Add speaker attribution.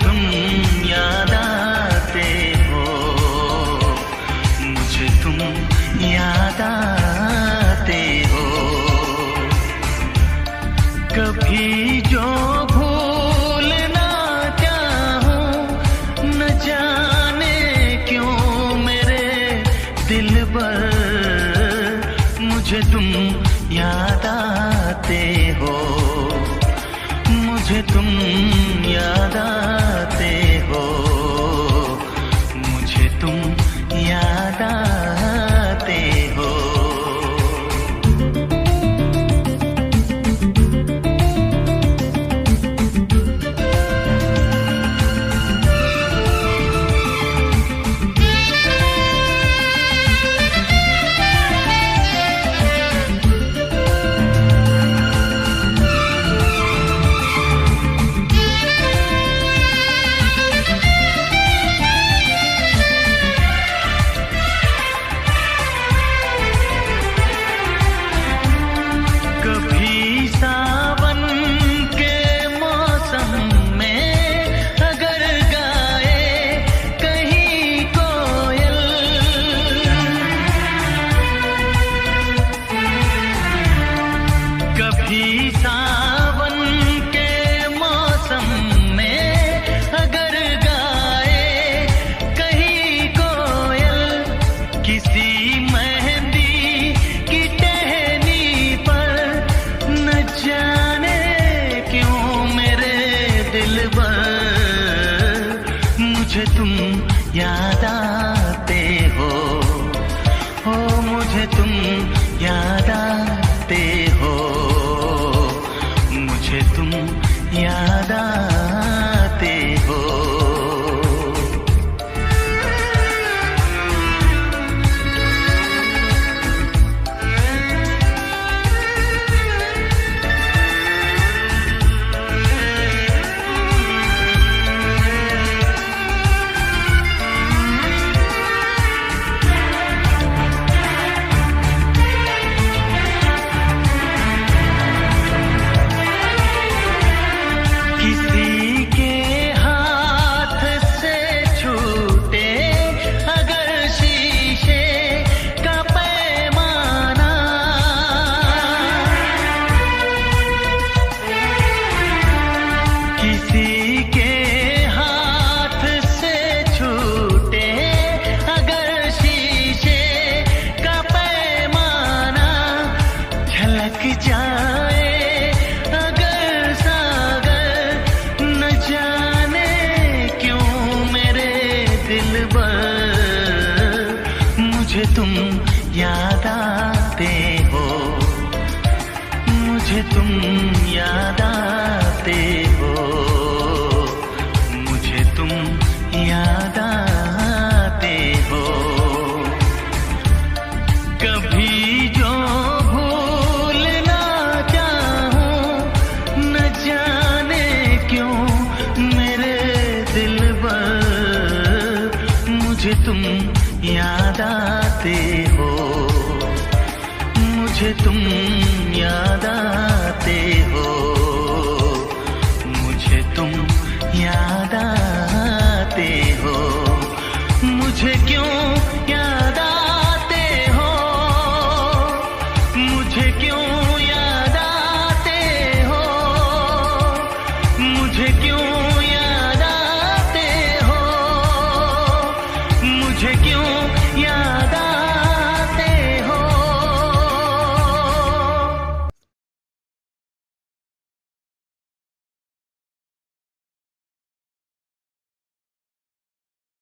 Speaker 1: तुम याद आते हो, मुझे तुम याद आते हो। कभी जो भूल ना चाहूं, न जाने क्यों मेरे दिलबर, मुझे तुम याद आते हो, मुझे तुम याद आते हो, मुझे तुम याद आते हो। सावन के मौसम में अगर गाए कहीं कोयल, किसी मेहंदी की टहनी पर, न जाने क्यों मेरे दिलबर, मुझे तुम याद आते हो, ओ मुझे तुम याद आते हो, मुझे तुम याद आते हो। किसी के हाथ से छूटे अगर शीशे का पैमाना, किसी के हाथ से छूटे अगर शीशे का पैमाना, झलक जाए मुझे तुम याद आते हो, मुझे तुम याद आते हो, मुझे तुम याद आते हो। कभी जो भूल ना चाहूं, न जाने क्यों मेरे दिलबर, मुझे तुम याद आते हो, मुझे तुम याद आते हो।